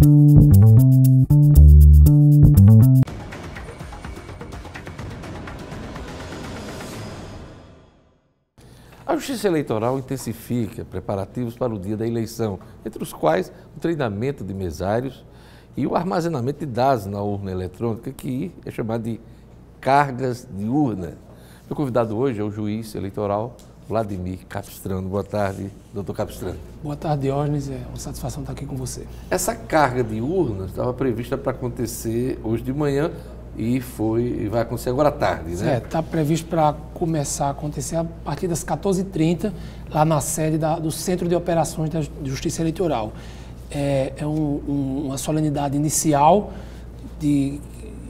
A Justiça Eleitoral intensifica preparativos para o dia da eleição, entre os quais o treinamento de mesários e o armazenamento de dados na urna eletrônica, que é chamado de cargas de urna. Meu convidado hoje é o juiz eleitoral Vladimir Capistrano. Boa tarde, doutor Capistrano. Boa tarde, Diógenes. É uma satisfação estar aqui com você. Essa carga de urnas estava prevista para acontecer hoje de manhã e vai acontecer agora à tarde, né? Está previsto para começar a acontecer a partir das 14h30, lá na sede do Centro de Operações da Justiça Eleitoral. É uma solenidade inicial de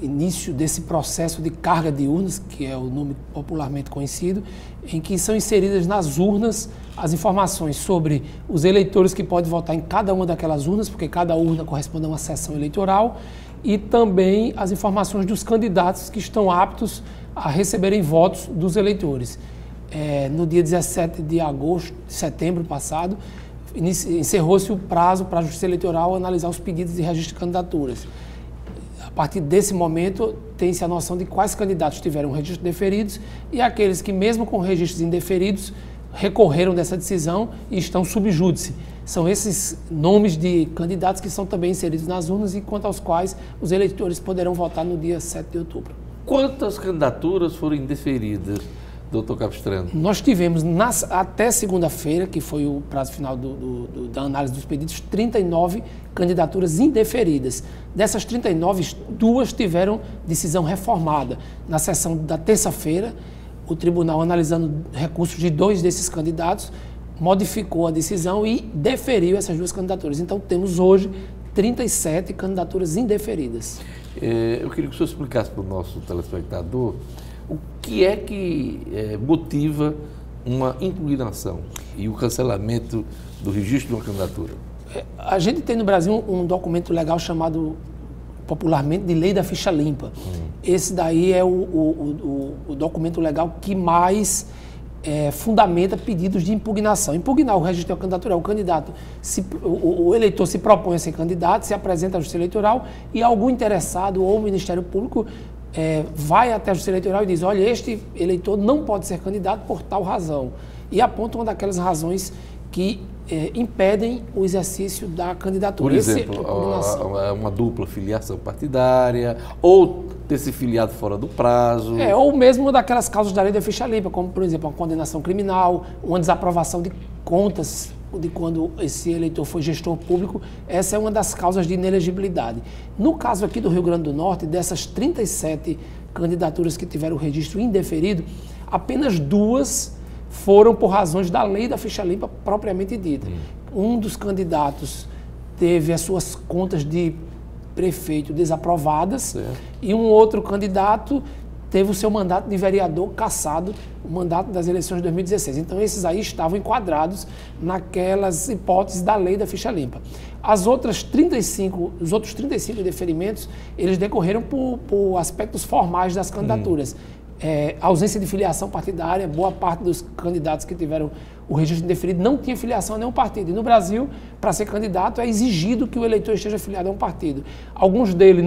início desse processo de carga de urnas, que é o nome popularmente conhecido, em que são inseridas nas urnas as informações sobre os eleitores que podem votar em cada uma daquelas urnas, porque cada urna corresponde a uma seção eleitoral, e também as informações dos candidatos que estão aptos a receberem votos dos eleitores. No dia 17 de setembro passado, encerrou-se o prazo para a Justiça Eleitoral analisar os pedidos de registro de candidaturas. A partir desse momento, tem-se a noção de quais candidatos tiveram registro deferidos e aqueles que, mesmo com registros indeferidos, recorreram dessa decisão e estão sob júdice. São esses nomes de candidatos que são também inseridos nas urnas e quanto aos quais os eleitores poderão votar no dia 7 de outubro. Quantas candidaturas foram indeferidas, doutor Capistrano? Nós tivemos, até segunda-feira, que foi o prazo final da análise dos pedidos, 39 candidaturas indeferidas. Dessas 39, 2 tiveram decisão reformada. Na sessão da terça-feira, o tribunal, analisando recursos de 2 desses candidatos, modificou a decisão e deferiu essas 2 candidaturas. Então, temos hoje 37 candidaturas indeferidas. Eu queria que o senhor explicasse para o nosso telespectador o que é que motiva uma impugnação e o cancelamento do registro de uma candidatura. A gente tem no Brasil um documento legal chamado popularmente de Lei da Ficha Limpa. Esse daí é o documento legal que mais fundamenta pedidos de impugnação. Impugnar o registro de uma candidatura é o candidato, o eleitor se propõe a ser candidato, se apresenta à Justiça Eleitoral e algum interessado ou o Ministério Público vai até a Justiça Eleitoral e diz: olha, este eleitor não pode ser candidato por tal razão. E aponta uma daquelas razões que impedem o exercício da candidatura. Por exemplo, uma dupla filiação partidária, ou ter se filiado fora do prazo. Ou mesmo daquelas causas da Lei da Ficha Limpa, como, por exemplo, uma condenação criminal, uma desaprovação de contas de quando esse eleitor foi gestor público. Essa é uma das causas de inelegibilidade. No caso aqui do Rio Grande do Norte, dessas 37 candidaturas que tiveram o registro indeferido, apenas 2 foram por razões da Lei da Ficha Limpa propriamente dita. Um dos candidatos teve as suas contas de prefeito desaprovadas e um outro candidato teve o seu mandato de vereador cassado, o mandato das eleições de 2016. Então, esses aí estavam enquadrados naquelas hipóteses da Lei da Ficha Limpa. Os outros 35 deferimentos, eles decorreram por aspectos formais das candidaturas. Ausência de filiação partidária, boa parte dos candidatos que tiveram o registro indeferido não tinha filiação a nenhum partido. E no Brasil, para ser candidato, é exigido que o eleitor esteja filiado a um partido. Alguns deles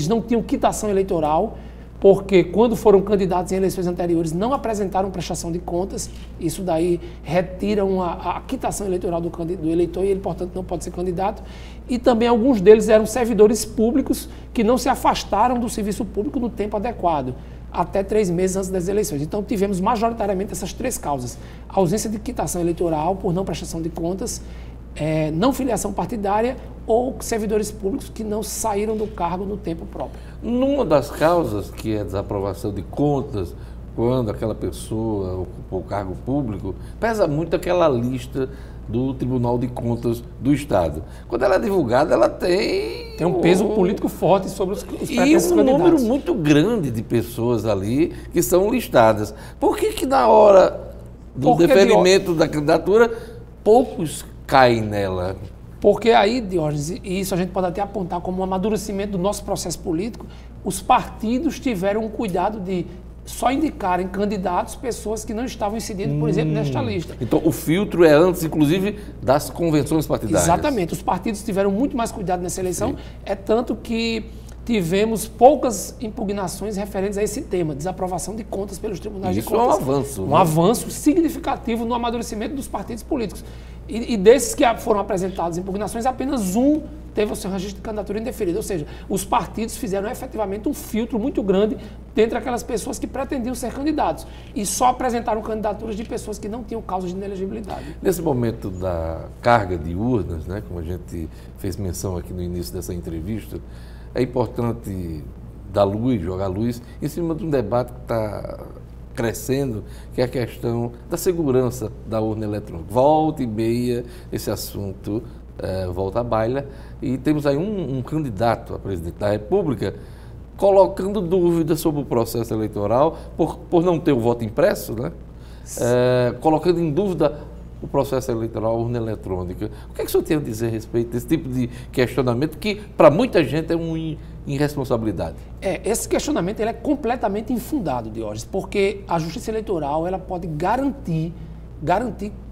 não tinham quitação eleitoral, porque quando foram candidatos em eleições anteriores não apresentaram prestação de contas. Isso daí retira a quitação eleitoral do eleitor e ele, portanto, não pode ser candidato. E também alguns deles eram servidores públicos que não se afastaram do serviço público no tempo adequado, até 3 meses antes das eleições. Então, tivemos majoritariamente essas 3 causas: a ausência de quitação eleitoral por não prestação de contas, não filiação partidária ou servidores públicos que não saíram do cargo no tempo próprio. Numa das causas, que é a desaprovação de contas, quando aquela pessoa ocupou o cargo público, pesa muito aquela lista do Tribunal de Contas do Estado. Quando ela é divulgada, ela tem um peso político forte sobre os pretensos candidatos. E um número muito grande de pessoas ali que são listadas. Por que na hora do deferimento da candidatura, poucos caem nela? Porque aí, Diógenes, e isso a gente pode até apontar como um amadurecimento do nosso processo político, os partidos tiveram um cuidado de só indicarem candidatos pessoas que não estavam incidindo, por exemplo, nesta lista. Então, o filtro é antes, inclusive, das convenções partidárias. Exatamente. Os partidos tiveram muito mais cuidado nessa eleição. Sim. É tanto que tivemos poucas impugnações referentes a esse tema, desaprovação de contas pelos tribunais de contas. Isso é um avanço. Um avanço significativo no amadurecimento dos partidos políticos. E desses que foram apresentados impugnações, apenas um teve o seu registro de candidatura indeferido. Ou seja, os partidos fizeram efetivamente um filtro muito grande dentre aquelas pessoas que pretendiam ser candidatos. E só apresentaram candidaturas de pessoas que não tinham causa de inelegibilidade. Nesse momento da carga de urnas, né, como a gente fez menção aqui no início dessa entrevista, é importante dar luz, jogar luz em cima de um debate que está crescendo, que é a questão da segurança da urna eletrônica. Volta e meia esse assunto volta à baila e temos aí um candidato a presidente da República colocando dúvidas sobre o processo eleitoral por não ter o voto impresso, né? Colocando em dúvida o processo eleitoral, a urna eletrônica. O que é que o senhor tem a dizer a respeito desse tipo de questionamento que, para muita gente, é uma irresponsabilidade? Esse questionamento ele é completamente infundado, Diógenes, porque a Justiça Eleitoral ela pode garantir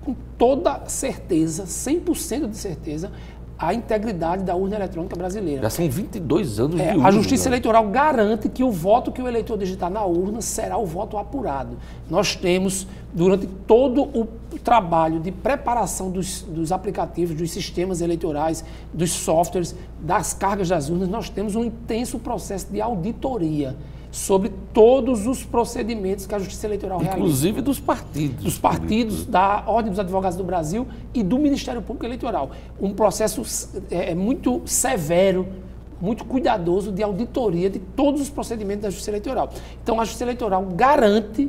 com toda certeza, 100% de certeza, a integridade da urna eletrônica brasileira. Já são 22 anos de urna. A Justiça Eleitoral garante que o voto que o eleitor digitar na urna será o voto apurado. Nós temos, durante todo o trabalho de preparação dos aplicativos, dos sistemas eleitorais, dos softwares, das cargas das urnas, nós temos um intenso processo de auditoria sobre todos os procedimentos que a Justiça Eleitoral realiza. Inclusive dos partidos. Dos partidos, da Ordem dos Advogados do Brasil e do Ministério Público Eleitoral. Um processo muito severo, muito cuidadoso de auditoria de todos os procedimentos da Justiça Eleitoral. Então, a Justiça Eleitoral garante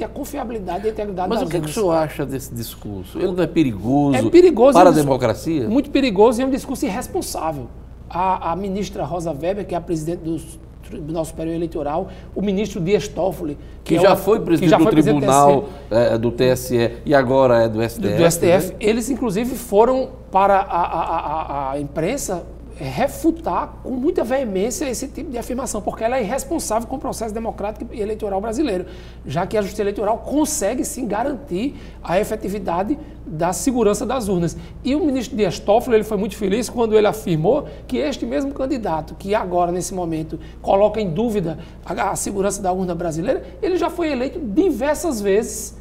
a confiabilidade e a integridade das urnas. Mas o que o senhor acha desse discurso? Ele não é perigoso, perigoso para a democracia? Muito perigoso e é um discurso irresponsável. A ministra Rosa Weber, que é a presidente do Tribunal Superior Eleitoral, o ministro Dias Toffoli, que já foi presidente do Tribunal do TSE e agora é do STF. Né? Eles, inclusive, foram para a imprensa refutar com muita veemência esse tipo de afirmação, porque ela é irresponsável com o processo democrático e eleitoral brasileiro, já que a Justiça Eleitoral consegue sim garantir a efetividade da segurança das urnas. E o ministro Dias Toffoli ele foi muito feliz quando ele afirmou que este mesmo candidato, que agora, nesse momento, coloca em dúvida a segurança da urna brasileira, ele já foi eleito diversas vezes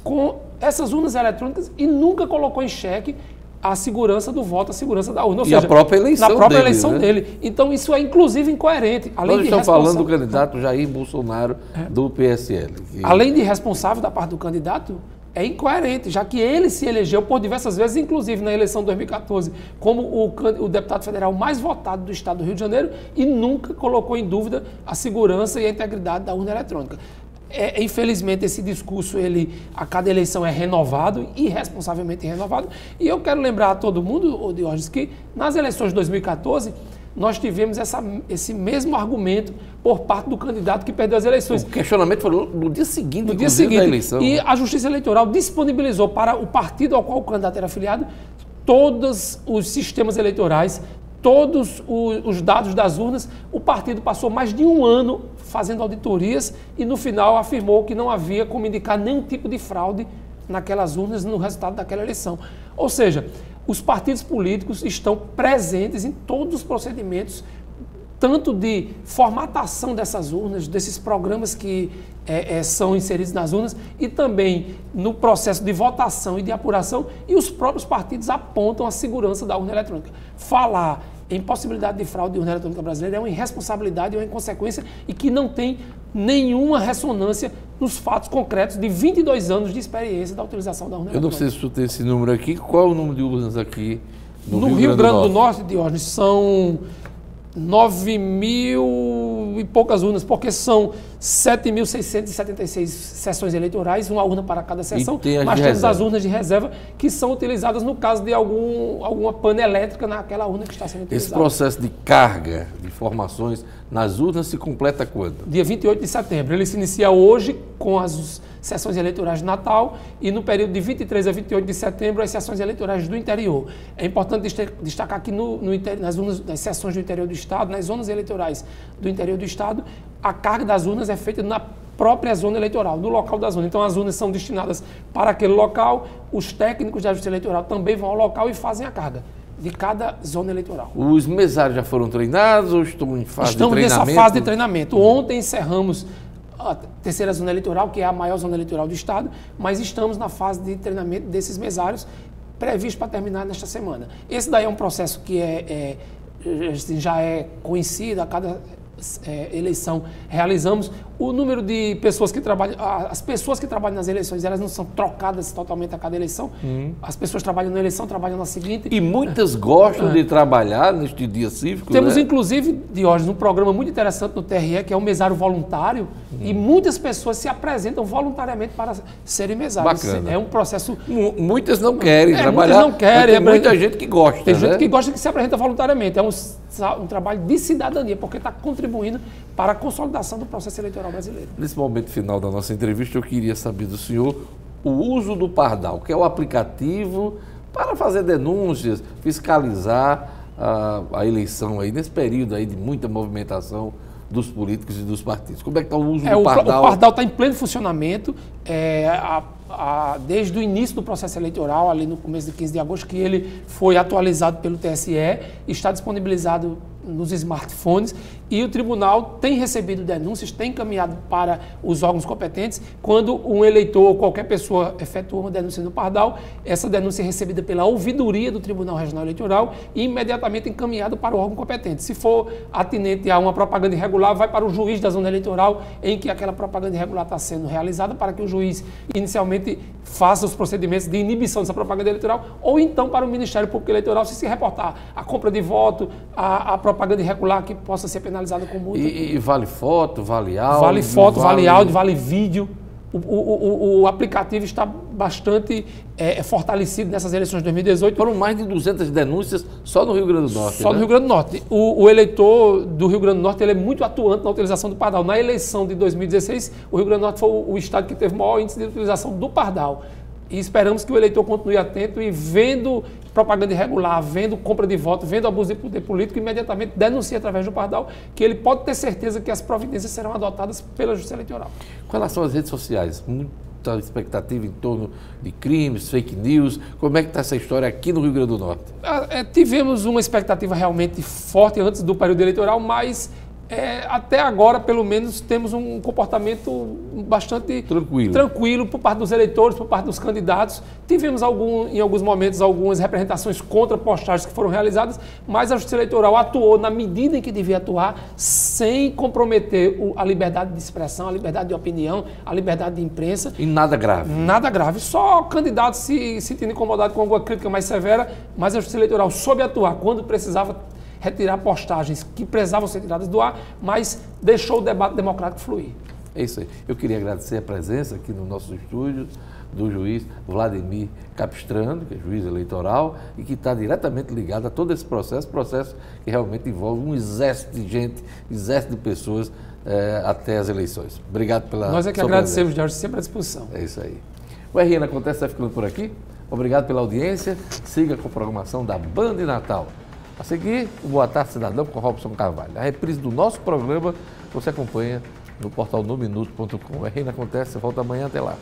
com essas urnas eletrônicas e nunca colocou em xeque a segurança do voto, a segurança da urna. Ou seja, a própria eleição na própria dele, eleição né? dele. Então, isso é, inclusive, incoerente. Nós estamos falando do candidato Jair Bolsonaro do PSL. Além de irresponsável da parte do candidato, é incoerente, já que ele se elegeu por diversas vezes, inclusive na eleição de 2014, como o deputado federal mais votado do estado do Rio de Janeiro e nunca colocou em dúvida a segurança e a integridade da urna eletrônica. Infelizmente, esse discurso, a cada eleição é renovado, irresponsavelmente renovado. E eu quero lembrar a todo mundo, Diógenes, que nas eleições de 2014, nós tivemos esse mesmo argumento por parte do candidato que perdeu as eleições. O questionamento foi no dia seguinte, da eleição. E a Justiça Eleitoral disponibilizou para o partido ao qual o candidato era afiliado todos os sistemas eleitorais, todos os dados das urnas. O partido passou mais de um ano fazendo auditorias e, no final, afirmou que não havia como indicar nenhum tipo de fraude naquelas urnas no resultado daquela eleição. Ou seja, os partidos políticos estão presentes em todos os procedimentos, tanto de formatação dessas urnas, desses programas que são inseridos nas urnas, e também no processo de votação e de apuração, e os próprios partidos apontam a segurança da urna eletrônica. Falar em possibilidade de fraude de urna eletrônica brasileira é uma irresponsabilidade, é uma inconsequência e que não tem nenhuma ressonância nos fatos concretos de 22 anos de experiência da utilização da urna eletrônica. Eu não sei se tu tem esse número aqui. Qual é o número de urnas aqui no Rio Grande do Norte, Diógenes? São 9.000 e poucas urnas, porque são 7.676 sessões eleitorais, uma urna para cada sessão, mas temos as urnas de reserva que são utilizadas no caso de alguma pane elétrica naquela urna que está sendo utilizada. Esse processo de carga de informações nas urnas se completa quando? Dia 28 de setembro. Ele se inicia hoje com as sessões eleitorais de Natal e no período de 23 a 28 de setembro as sessões eleitorais do interior. É importante destacar que nas sessões do interior do Estado, nas zonas eleitorais do interior do Estado, a carga das urnas é feita própria zona eleitoral, do local da zona. Então as urnas são destinadas para aquele local, os técnicos da Justiça Eleitoral também vão ao local e fazem a carga de cada zona eleitoral. Os mesários já foram treinados ou estão em fase de treinamento? Estamos nessa fase de treinamento. Ontem encerramos a terceira zona eleitoral, que é a maior zona eleitoral do estado, mas estamos na fase de treinamento desses mesários, previsto para terminar nesta semana. Esse daí é um processo que assim, já é conhecido, a cada eleição realizamos. O número de pessoas que trabalham, as pessoas que trabalham nas eleições, elas não são trocadas totalmente a cada eleição. As pessoas trabalham na eleição, trabalham na seguinte. E muitas gostam de trabalhar neste dia cívico. Temos, né? Inclusive, Diógenes, um programa muito interessante no TRE, que é o mesário voluntário, e muitas pessoas se apresentam voluntariamente para serem mesários. Bacana. É um processo... Muitas não querem trabalhar. Muitas não querem. Tem muita gente que gosta. Tem né? gente que gosta que se apresenta voluntariamente. É um trabalho de cidadania, porque está contribuindo para a consolidação do processo eleitoral brasileiro. Nesse momento final da nossa entrevista, eu queria saber do senhor o uso do Pardal, que é o aplicativo para fazer denúncias, fiscalizar a eleição aí, nesse período aí de muita movimentação dos políticos e dos partidos. Como é que está o uso do Pardal? O Pardal está em pleno funcionamento. Desde o início do processo eleitoral, ali no começo de 15 de agosto, que ele foi atualizado pelo TSE, está disponibilizado nos smartphones e o tribunal tem recebido denúncias, tem encaminhado para os órgãos competentes. Quando um eleitor ou qualquer pessoa efetua uma denúncia no Pardal, essa denúncia é recebida pela ouvidoria do Tribunal Regional Eleitoral e imediatamente encaminhada para o órgão competente. Se for atinente a uma propaganda irregular, vai para o juiz da zona eleitoral em que aquela propaganda irregular está sendo realizada, para que o juiz inicialmente faça os procedimentos de inibição dessa propaganda eleitoral, ou então para o Ministério Público Eleitoral, se reportar a compra de voto, a propaganda irregular que possa ser penalizada com multa. E vale foto, vale áudio? Vale foto, vale áudio, vale vídeo. O aplicativo está bastante fortalecido nessas eleições de 2018. Foram mais de 200 denúncias só no Rio Grande do Norte. Só no Rio Grande do Norte. O eleitor do Rio Grande do Norte ele é muito atuante na utilização do Pardal. Na eleição de 2016, o Rio Grande do Norte foi o estado que teve o maior índice de utilização do Pardal. E esperamos que o eleitor continue atento e, vendo propaganda irregular, vendo compra de voto, vendo abuso de poder político, imediatamente denuncie através do Pardal, que ele pode ter certeza que as providências serão adotadas pela Justiça Eleitoral. Com relação às redes sociais, muita expectativa em torno de crimes, fake news. Como é que está essa história aqui no Rio Grande do Norte? Tivemos uma expectativa realmente forte antes do período eleitoral, mas até agora, pelo menos, temos um comportamento bastante tranquilo por parte dos eleitores, por parte dos candidatos. Tivemos, em alguns momentos, algumas representações contra postagens que foram realizadas, mas a Justiça Eleitoral atuou na medida em que devia atuar, sem comprometer a liberdade de expressão, a liberdade de opinião, a liberdade de imprensa. E nada grave? Nada grave. Só candidatos se sentindo incomodados com alguma crítica mais severa, mas a Justiça Eleitoral soube atuar quando precisava retirar postagens que precisavam ser tiradas do ar, mas deixou o debate democrático fluir. É isso aí. Eu queria agradecer a presença aqui no nosso estúdio do juiz Vladimir Capistrano, que é juiz eleitoral e que está diretamente ligado a todo esse processo que realmente envolve um exército de gente, exército de pessoas até as eleições. Obrigado pela Nós é que agradecemos, Jorge, sempre à disposição. É isso aí. O RN Acontece está ficando por aqui. Obrigado pela audiência. Siga com a programação da Band Natal. A seguir, o Boa Tarde Cidadão com Robson Carvalho. A reprise do nosso programa você acompanha no portal nominuto.com. O RN Acontece, volta amanhã, até lá.